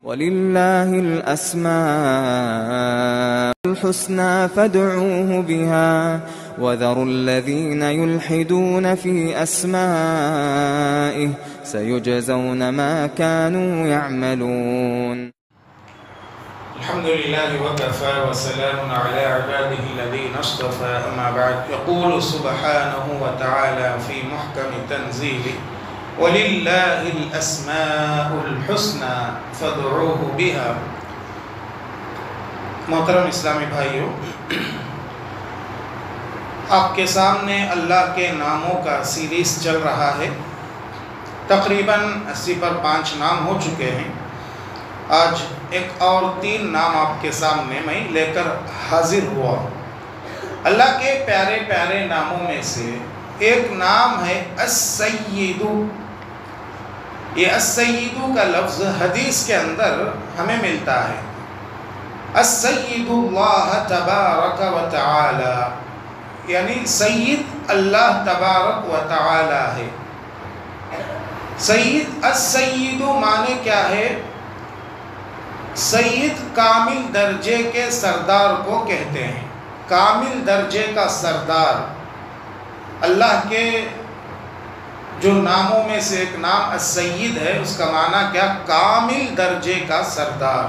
وَلِلَّهِ الْأَسْمَاءُ الْحُسْنَى فَادْعُوهُ بِهَا وَذَرُوا الَّذِينَ يُلْحِدُونَ فِي أَسْمَائِهِ سَيُجْزَوْنَ مَا كَانُوا يَعْمَلُونَ. الحمد لله وكفى وسلام على عباده الذين اصطفى أما بعد. يقول سبحانه وتعالى في محكم تنزيله وَلِلَّهِ الْأَسْمَاءُ الْحُسْنَى فَادْعُوهُ بِهَا. محترم اسلامی بھائیوں، آپ کے سامنے اللہ کے ناموں کا سیریز چل رہا ہے. تقریباً 80 پر 5 نام ہو چکے ہیں. آج ایک اور 3 نام آپ کے سامنے میں لے کر حاضر ہوا. اللہ کے پیارے پیارے ناموں میں سے ایک نام ہے السید. یہ السید کا لفظ حدیث کے اندر ہمیں ملتا ہے. السید اللہ تبارک و تعالی، یعنی سید اللہ تبارک و تعالی ہے. سید، السید معنی کیا ہے؟ سید کامل درجے کے سردار کو کہتے ہیں. کامل درجے کا سردار. اللہ کے جو ناموں میں سے ایک نام السید ہے، اس کا معنی کیا؟ کامل درجے کا سردار.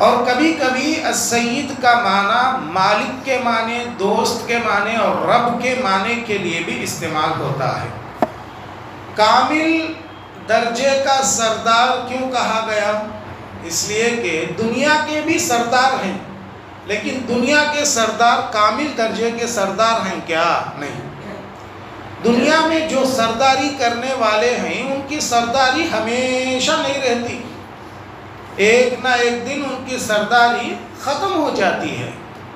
اور کبھی کبھی السید کا معنی مالک کے معنی، دوست کے معنی اور رب کے معنی کے لیے بھی استعمال ہوتا ہے. کامل درجے کا سردار کیوں کہا گیا؟ اس لیے کہ دنیا کے بھی سردار ہیں، لیکن دنیا کے سردار کامل درجے کے سردار ہیں کیا؟ نہیں. دنیا میں جو سرداری کرنے والے ہیں ان کی سرداری ہمیشہ نہیں رہتی. ایک نہ ایک دن ان کی سرداری ختم ہو جاتی ہے.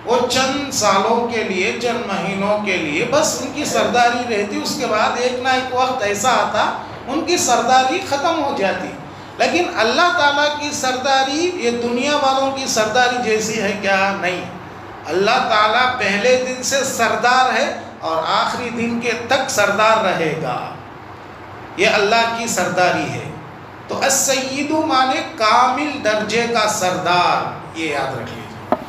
وہ چند سالوں کے لیے، چند مہینوں کے لیے بس ان کی سرداری رہتی. اس کے بعد ایک نہ ایک وقت ایسا آتا ان کی سرداری ختم ہو جاتی. لیکن اللہ تعالیٰ کی سرداری یہ دنیا والوں کی سرداری جیسی ہے کیا؟ نہیں. اللہ تعالیٰ پہلے دن سے سردار ہے اور آخری دن کے تک سردار رہے گا. یہ اللہ کی سرداری ہے. تو السید مانے کامل درجے کا سردار، یہ یاد رکھ لیجیے.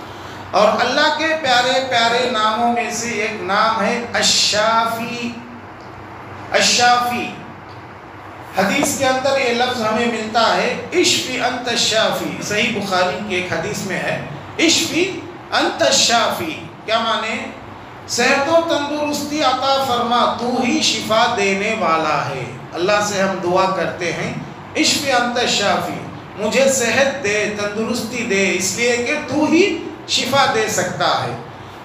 اور اللہ کے پیارے پیارے ناموں میں سے ایک نام ہے الشافی. الشافی، حدیث کے اندر یہ لفظ ہمیں ملتا ہے اشفی انت الشافی. صحیح بخاری کی ایک حدیث میں ہے اشفی انت الشافی. کیا معنی؟ صحت و تندرستی عطا فرما، تو ہی شفا دینے والا ہے. اللہ سے ہم دعا کرتے ہیں اشفی انت الشافی، مجھے صحت دے، تندرستی دے، اس لیے کہ تو ہی شفا دے سکتا ہے.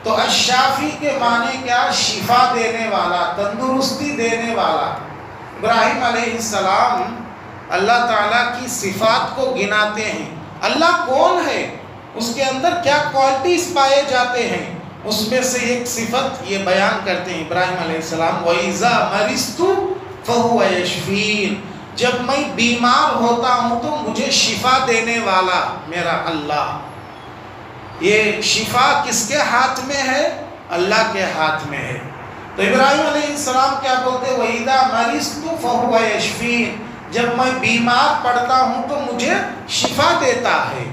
تو الشافی کے معنی کیا؟ شفا دینے والا، تندرستی دینے والا. ابراہیم علیہ السلام اللہ تعالیٰ کی صفات کو گناتے ہیں. اللہ کون ہے؟ اس کے اندر کیا کوالٹیز پائے جاتے ہیں؟ اس میں سے ایک صفت یہ بیان کرتے ہیں ابراہیم علیہ السلام وَإِذَا مَرِضْتُ فَهُوَ يَشْفِينِ. جب میں بیمار ہوتا ہوں تو مجھے شفا دینے والا میرا اللہ. یہ شفا کس کے ہاتھ میں ہے؟ اللہ کے ہاتھ میں ہے. تو ابراہیم علیہ السلام کیا بولتے؟ وَإِذَا مَرِضْتُ فَهُوَ يَشْفِينِ. جب میں بیمار پڑتا ہوں تو مجھے شفا دیتا ہے.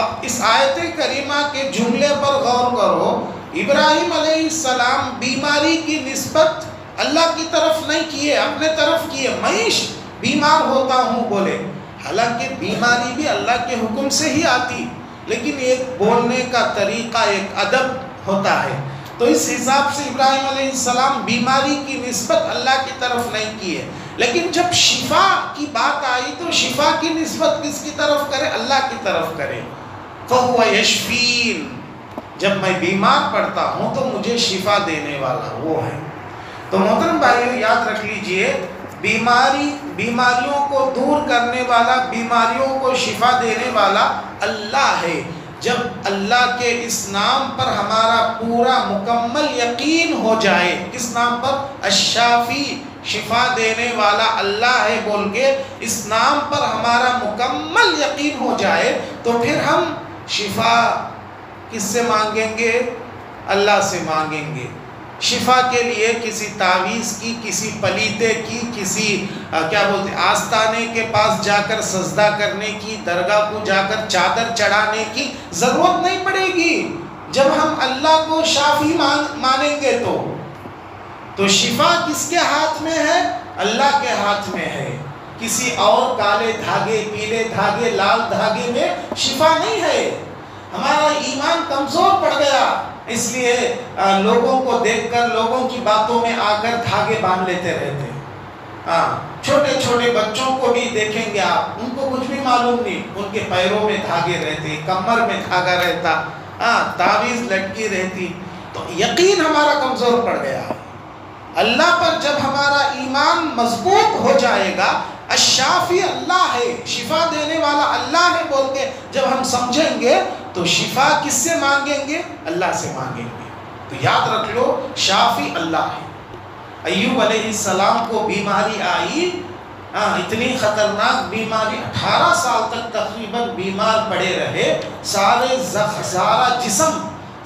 اب اس آیت کریمہ کے جملے پر غور کرو. ابراہیم علیہ السلام بیماری کی نسبت اللہ کی طرف نہیں کیے، اپنے طرف کیے. میں بیمار ہوتا ہوں بولے. حالانکہ بیماری بھی اللہ کے حکم سے ہی آتی، لیکن ایک بولنے کا طریقہ، ایک ادب ہوتا ہے. تو اس حساب سے ابراہیم علیہ السلام بیماری کی نسبت اللہ کی طرف نہیں کی ہے. لیکن جب شفا کی بات آئی تو شفا کی نسبت کس کی طرف کرے؟ اللہ کی طرف کرے. فَهُوَ يَشْفِينِ. جب میں بیمار پڑتا ہوں تو مجھے شفا دینے والا وہ ہے. تو محترم بھائیو یاد رکھ لیجئے، بیماریوں کو دور کرنے والا، بیماریوں کو شفا دینے والا اللہ ہے. جب اللہ کے اس نام پر ہمارا پورا مکمل یقین ہو جائے، کس نام پر؟ الشافی، شفا دینے والا اللہ ہے بول کے اس نام پر ہمارا مکمل یقین ہو جائے تو پھر ہم شفا کس سے مانگیں گے؟ اللہ سے مانگیں گے. شفا کے لیے کسی تعویذ کی، کسی پلیتے کی، کسی کیا بولتے آستانے کے پاس جا کر سجدہ کرنے کی، درگاہ کو جا کر چادر چڑھانے کی ضرورت نہیں پڑے گی۔ جب ہم اللہ کو شافی مانیں گے تو شفا کس کے ہاتھ میں ہے؟ اللہ کے ہاتھ میں ہے۔ کسی اور کالے دھاگے، پیلے دھاگے، لال دھاگے میں شفا نہیں ہے۔ ہمارا ایمان کمزور پڑ گیا، اس لیے لوگوں کو دیکھ کر، لوگوں کی باتوں میں آ کر دھاگے باندھ لیتے رہتے۔ چھوٹے چھوٹے بچوں کو بھی دیکھیں گے آپ، ان کو کچھ بھی معلوم نہیں، ان کے پیروں میں دھاگے رہتے، کمر میں دھاگا رہتا، تعویذ لٹکی رہتی۔ تو یقین ہمارا کمزور پڑ گیا۔ اللہ پر جب ہمارا ایمان مضبوط ہو جائے گا، الشافی اللہ ہے، شفا دینے والا اللہ ہے بول کے جب ہم سمجھیں گے تو شفا کس سے مانگیں گے؟ اللہ سے مانگیں گے۔ تو یاد رکھ لو، شافی اللہ ہے۔ ایوب علیہ السلام کو بیماری آئی، اتنی خطرناک بیماری، 18 سال تک تقریباً بیمار پڑے رہے، سارا جسم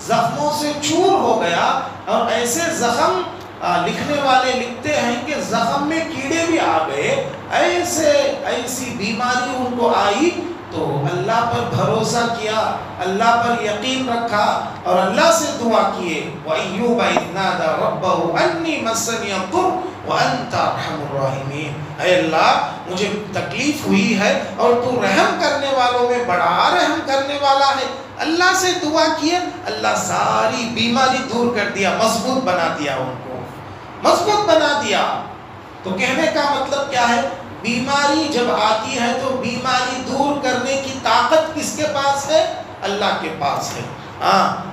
زخموں سے چور ہو گیا، اور ایسے زخم لکھنے والے لکھتے ہیں کہ زخم میں کیڑے بھی آ گئے، ایسی بیماری ان کو آئی، تو اللہ پر بھروسہ کیا، اللہ پر یقین رکھا اور اللہ سے دعا کیے۔ وَأَيُّوبَ إِذْ نَادَى رَبَّهُ أَنِّي مَسَّنِيَ الضُّرُّ وَأَنْتَ أَرْحَمُ الرَّاحِمِينَ۔ اے اللہ مجھے تکلیف ہوئی ہے اور تو رحم کرنے والوں میں بڑا رحم کرنے والا ہے۔ اللہ سے دعا کیے، اللہ ساری بیماری دور کر دیا، مضبوط بنا دیا، ان کو مضبوط بنا دیا۔ تو کہنے کا مطلب کیا ہے؟ بیماری جب آتی ہے تو بیماری دور کرنے کی طاقت کس کے پاس ہے؟ اللہ کے پاس ہے۔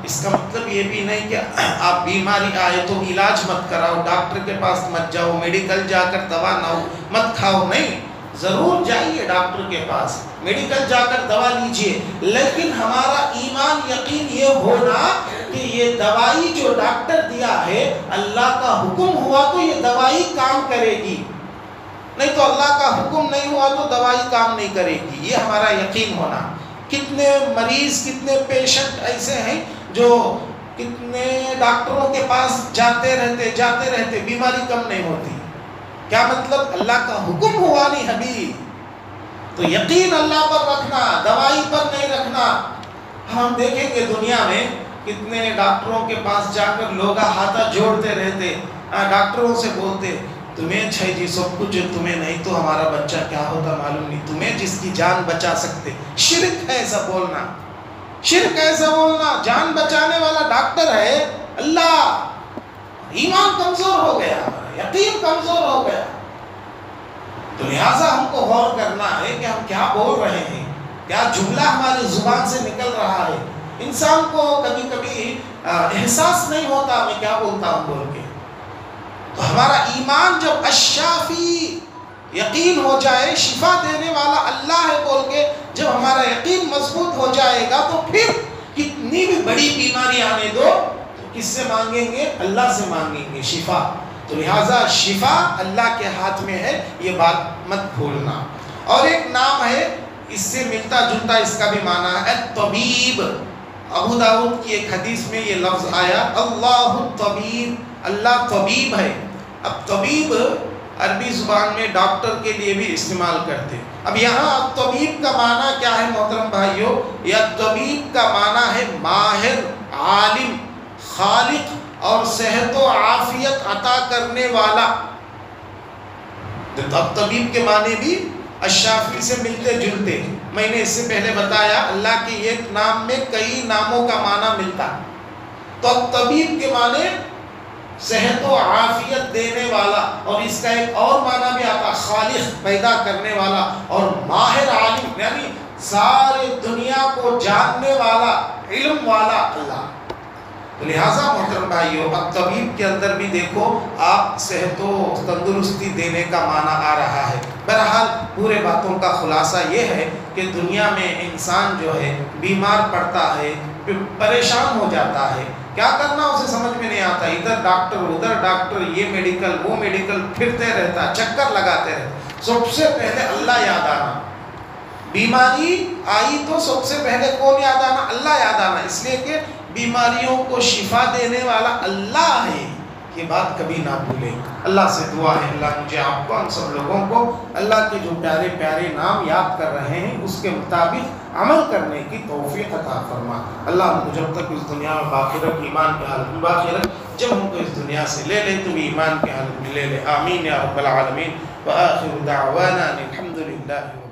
اس کا مطلب یہ بھی نہیں کہ آپ بیماری آئے تو علاج مت کراؤ، ڈاکٹر کے پاس مت جاؤ، میڈیکل جا کر دوا نہ مت کھاؤ، نہیں، ضرور جائیے ڈاکٹر کے پاس، میڈیکل جا کر دوا لیجئے، لیکن ہمارا ایمان یقین یہ ہونا کہ یہ دوائی جو ڈاکٹر دیا ہے اللہ کا حکم ہوا تو یہ دوائی کام کرے گی، نہیں تو اللہ کا حکم نہیں ہوا تو دوائی کام نہیں کرے گی، یہ ہمارا یقین ہونا۔ کتنے مریض، کتنے پیشنٹ ایسے ہیں جو کتنے ڈاکٹروں کے پاس جاتے رہتے بیماری کم نہیں ہوتی، کیا مطلب؟ اللہ کا حکم ہوا نہیں حبیب۔ تو یقین اللہ پر رکھنا، دوائی پر نہیں رکھنا۔ ہم دیکھیں گے دنیا میں کتنے ڈاکٹروں کے پاس جا کر لوگ ہاتھ جوڑتے رہتے، ڈاکٹروں سے بولتے تمہیں جی سب کچھ، تمہیں نہیں تو ہمارا بچہ کیا ہوتا معلوم نہیں، تمہیں جس کی جان بچا سکتے۔ شرک ہے ایسا بولنا، شرک ایسا بولنا، جان بچانے والا ڈاکٹر ہے اللہ۔ ایمان کمزور ہو گیا، یقین کمزور ہو گیا، تو لہٰذا ہم کو غور کرنا ہے کہ ہم کیا بول رہے ہیں، کیا جملہ ہماری زبان سے نکل رہا ہے۔ انسان کو کبھی کبھی احساس نہیں ہوتا میں کیا بولتا ہوں بول کے۔ تو ہمارا ایمان جب الشافی یقین ہو جائے، شفا دینے والا اللہ ہے بول کے جب ہمارا یقین مضبوط ہو جائے گا تو پھر کتنی بھی بڑی بیماری آنے دو تو کس سے مانگیں گے؟ اللہ سے مانگیں گے شفا۔ تو لہٰذا شفا اللہ کے ہاتھ میں ہے، یہ بات مت بھولنا۔ اور ایک نام ہے اس سے ملتا جلتا، اس کا بھی معنی ہے الطبیب۔ ابو داؤد کی ایک حدیث میں یہ لفظ آیا، اللہ الطبیب، اللہ طبیب ہے۔ اب طبیب عربی زبان میں ڈاکٹر کے لیے بھی استعمال کرتے۔ اب یہاں طبیب کا معنی کیا ہے محترم بھائیوں؟ یا طبیب کا معنی ہے ماہر، عالم، خالق اور صحت و عافیت عطا کرنے والا۔ اب طبیب کے معنی بھی الشافی سے ملتے جلتے۔ میں نے اس سے پہلے بتایا اللہ کے ایک نام میں کئی ناموں کا معنی ملتا، تو اب طبیب کے معنی صحت و عافیت دینے والا، اور اس کا ایک اور معنی بھی آتا خالق، پیدا کرنے والا، اور ماہر عالم یعنی سارے دنیا کو جاننے والا، علم والا اللہ۔ لہٰذا محترم بھائیوں، اب طبیب کے اندر بھی دیکھو آپ صحت و تندرستی دینے کا معنی آ رہا ہے۔ بہرحال پورے باتوں کا خلاصہ یہ ہے کہ دنیا میں انسان جو ہے بیمار پڑتا ہے، پریشان ہو جاتا ہے، کیا کرنا اسے سمجھ میں نہیں آتا، ادھر ڈاکٹر ادھر ڈاکٹر، یہ میڈیکل وہ میڈیکل، پھرتے رہتا، چکر لگاتے رہتا۔ سب سے پہلے اللہ یاد آنا، بیماری آئی تو سب سے پہلے کون یاد آنا؟ اللہ یاد آنا، اس لیے کہ بیماریوں کو شفا دینے والا اللہ ہے، یہ بات کبھی نہ بھولیں۔ اللہ سے دعا ہے اللہ مجھے آپ کو ہم سب لوگوں کو اللہ کے جو پیارے پیارے نام یاد کر رہے ہیں اس کے مطابق عمل کرنے کی توفیق عطا فرما۔ اللہ ہم کو جب تک اس دنیا میں باقی رکھ، ایمان کے حالت میں باقی رکھ، جب ہم کو اس دنیا سے لے لے تو بھی ایمان کے حالت میں لے لے۔ آمین یا رب العالمین۔ وآخر دعوانا الحمد للہ۔